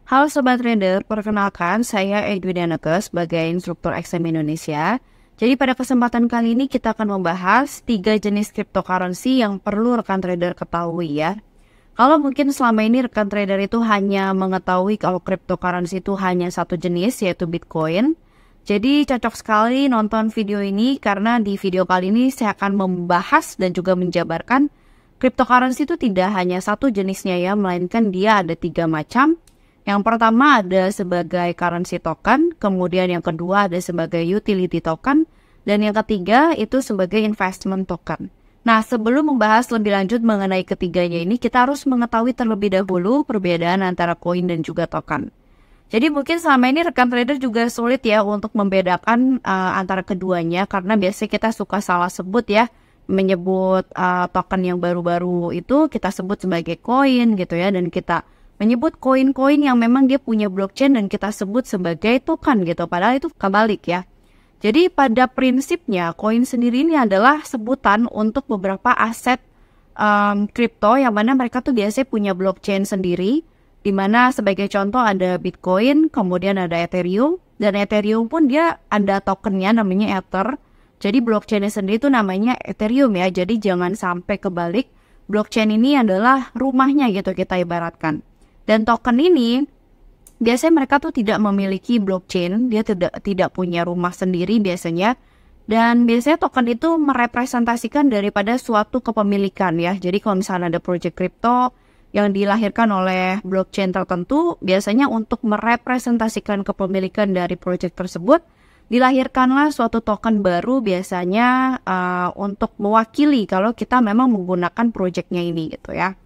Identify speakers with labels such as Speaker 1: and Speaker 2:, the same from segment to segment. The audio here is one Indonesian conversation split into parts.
Speaker 1: Halo Sobat Trader, perkenalkan saya Edwina sebagai instruktur XM Indonesia. Jadi pada kesempatan kali ini kita akan membahas 3 jenis cryptocurrency yang perlu rekan trader ketahui ya. Kalau mungkin selama ini rekan trader itu hanya mengetahui kalau cryptocurrency itu hanya satu jenis yaitu Bitcoin. Jadi cocok sekali nonton video ini karena di video kali ini saya akan membahas dan juga menjabarkan cryptocurrency itu tidak hanya satu jenisnya ya, melainkan dia ada 3 macam. Yang pertama ada sebagai currency token, kemudian yang kedua ada sebagai utility token, dan yang ketiga itu sebagai investment token. Nah, sebelum membahas lebih lanjut mengenai ketiganya ini, kita harus mengetahui terlebih dahulu perbedaan antara koin dan juga token. Jadi mungkin selama ini rekan trader juga sulit ya untuk membedakan antara keduanya, karena biasanya kita suka salah sebut ya, menyebut token yang baru-baru itu kita sebut sebagai koin gitu ya, dan kita menyebut koin-koin yang memang dia punya blockchain dan kita sebut sebagai token gitu, padahal itu kebalik ya. Jadi pada prinsipnya koin sendiri ini adalah sebutan untuk beberapa aset kripto yang mana mereka tuh biasanya punya blockchain sendiri, di mana sebagai contoh ada Bitcoin, kemudian ada Ethereum, dan Ethereum pun dia ada tokennya namanya Ether. Jadi blockchainnya sendiri itu namanya Ethereum ya, jadi jangan sampai kebalik, blockchain ini adalah rumahnya gitu kita ibaratkan. Dan token ini biasanya mereka tuh tidak memiliki blockchain, dia tidak punya rumah sendiri biasanya. Dan biasanya token itu merepresentasikan daripada suatu kepemilikan ya. Jadi kalau misalnya ada project crypto yang dilahirkan oleh blockchain tertentu, biasanya untuk merepresentasikan kepemilikan dari project tersebut, dilahirkanlah suatu token baru biasanya untuk mewakili kalau kita memang menggunakan projectnya ini gitu ya.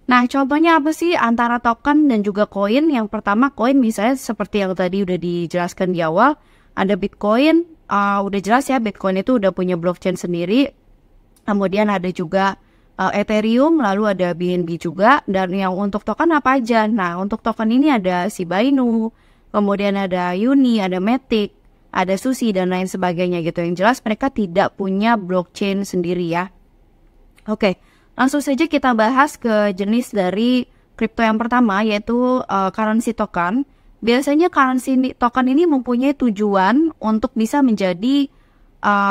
Speaker 1: Nah, contohnya apa sih antara token dan juga koin? Yang pertama koin misalnya seperti yang tadi udah dijelaskan di awal, ada Bitcoin, udah jelas ya Bitcoin itu udah punya blockchain sendiri. Kemudian ada juga Ethereum, lalu ada BNB juga. Dan yang untuk token apa aja? Nah, untuk token ini ada Shiba Inu, kemudian ada Uni, ada Matic, ada Sushi dan lain sebagainya gitu. Yang jelas mereka tidak punya blockchain sendiri ya. Oke. Langsung saja kita bahas ke jenis dari kripto yang pertama yaitu currency token. Biasanya currency token ini mempunyai tujuan untuk bisa menjadi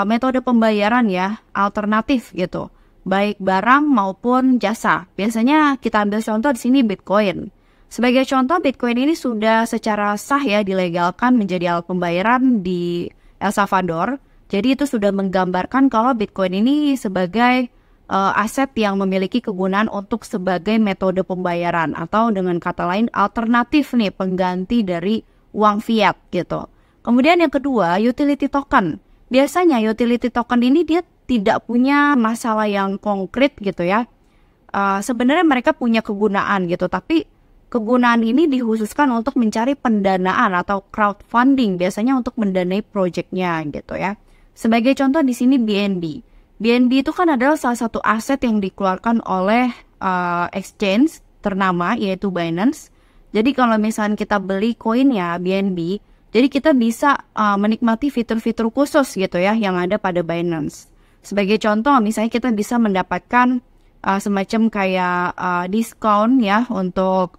Speaker 1: metode pembayaran ya, alternatif gitu. Baik barang maupun jasa. Biasanya kita ambil contoh di sini Bitcoin. Sebagai contoh Bitcoin ini sudah secara sah ya dilegalkan menjadi alat pembayaran di El Salvador. Jadi itu sudah menggambarkan kalau Bitcoin ini sebagai aset yang memiliki kegunaan untuk sebagai metode pembayaran atau dengan kata lain alternatif nih pengganti dari uang fiat gitu. Kemudian yang kedua utility token. Biasanya utility token ini dia tidak punya masalah yang konkret gitu ya. Sebenarnya mereka punya kegunaan gitu, tapi kegunaan ini dikhususkan untuk mencari pendanaan atau crowdfunding biasanya untuk mendanai proyeknya gitu ya. Sebagai contoh di sini BNB. BNB itu kan adalah salah satu aset yang dikeluarkan oleh exchange ternama yaitu Binance. Jadi kalau misalnya kita beli koinnya BNB, jadi kita bisa menikmati fitur-fitur khusus gitu ya yang ada pada Binance. Sebagai contoh misalnya kita bisa mendapatkan semacam kayak diskon ya untuk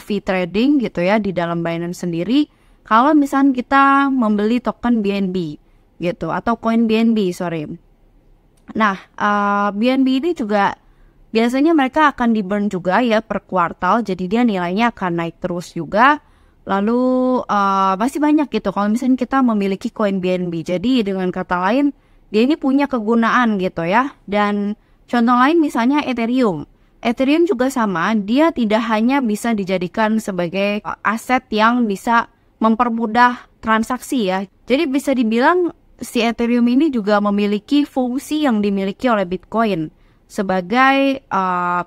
Speaker 1: fee trading gitu ya di dalam Binance sendiri. Kalau misalnya kita membeli token BNB gitu atau koin BNB Nah, BNB ini juga biasanya mereka akan di-burn juga ya per kuartal, jadi dia nilainya akan naik terus juga. Lalu masih banyak gitu kalau misalnya kita memiliki koin BNB. Jadi dengan kata lain, dia ini punya kegunaan gitu ya. Dan contoh lain misalnya Ethereum. Ethereum juga sama, dia tidak hanya bisa dijadikan sebagai aset yang bisa mempermudah transaksi ya. Jadi bisa dibilang si Ethereum ini juga memiliki fungsi yang dimiliki oleh Bitcoin sebagai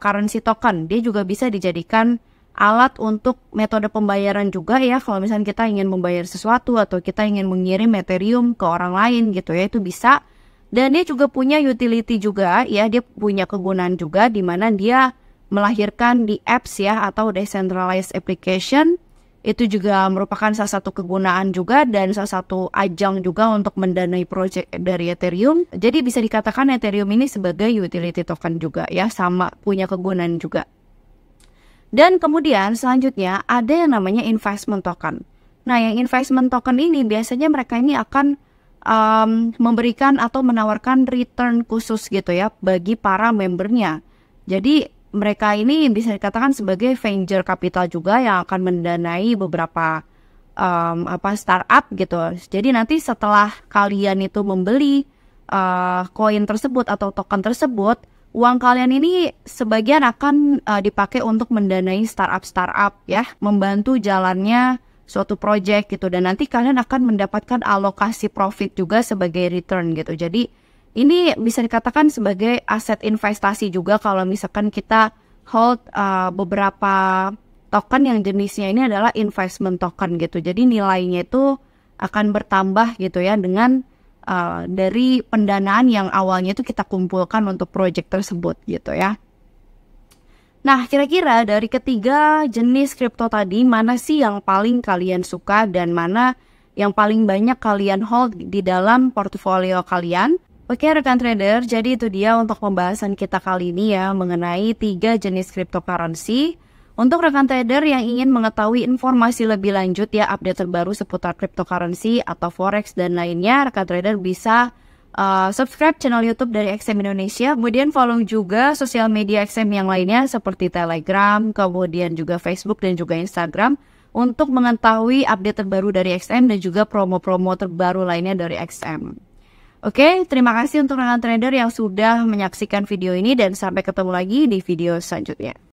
Speaker 1: currency token. Dia juga bisa dijadikan alat untuk metode pembayaran juga ya. Kalau misalnya kita ingin membayar sesuatu atau kita ingin mengirim Ethereum ke orang lain gitu ya, itu bisa. Dan dia juga punya utility juga ya, dia punya kegunaan juga di mana dia melahirkan di apps ya atau decentralized application. Itu juga merupakan salah satu kegunaan juga dan salah satu ajang juga untuk mendanai proyek dari Ethereum. Jadi bisa dikatakan Ethereum ini sebagai utility token juga ya, sama punya kegunaan juga. Dan kemudian selanjutnya ada yang namanya investment token. Nah, yang investment token ini biasanya mereka ini akan memberikan atau menawarkan return khusus gitu ya bagi para membernya. Jadi mereka ini bisa dikatakan sebagai venture capital juga yang akan mendanai beberapa startup gitu. Jadi nanti setelah kalian itu membeli koin tersebut atau token tersebut, uang kalian ini sebagian akan dipakai untuk mendanai startup ya, membantu jalannya suatu project gitu, dan nanti kalian akan mendapatkan alokasi profit juga sebagai return gitu. Jadi ini bisa dikatakan sebagai aset investasi juga kalau misalkan kita hold beberapa token yang jenisnya ini adalah investment token gitu. Jadi nilainya itu akan bertambah gitu ya dengan dari pendanaan yang awalnya itu kita kumpulkan untuk project tersebut gitu ya. Nah, kira-kira dari ketiga jenis kripto tadi, mana sih yang paling kalian suka dan mana yang paling banyak kalian hold di dalam portofolio kalian? Oke rekan trader, jadi itu dia untuk pembahasan kita kali ini ya mengenai 3 jenis cryptocurrency. Untuk rekan trader yang ingin mengetahui informasi lebih lanjut ya, update terbaru seputar cryptocurrency atau forex dan lainnya, rekan trader bisa subscribe channel YouTube dari XM Indonesia, kemudian follow juga sosial media XM yang lainnya seperti Telegram, kemudian juga Facebook dan juga Instagram untuk mengetahui update terbaru dari XM dan juga promo-promo terbaru lainnya dari XM. Oke, terima kasih untuk rekan trader yang sudah menyaksikan video ini dan sampai ketemu lagi di video selanjutnya.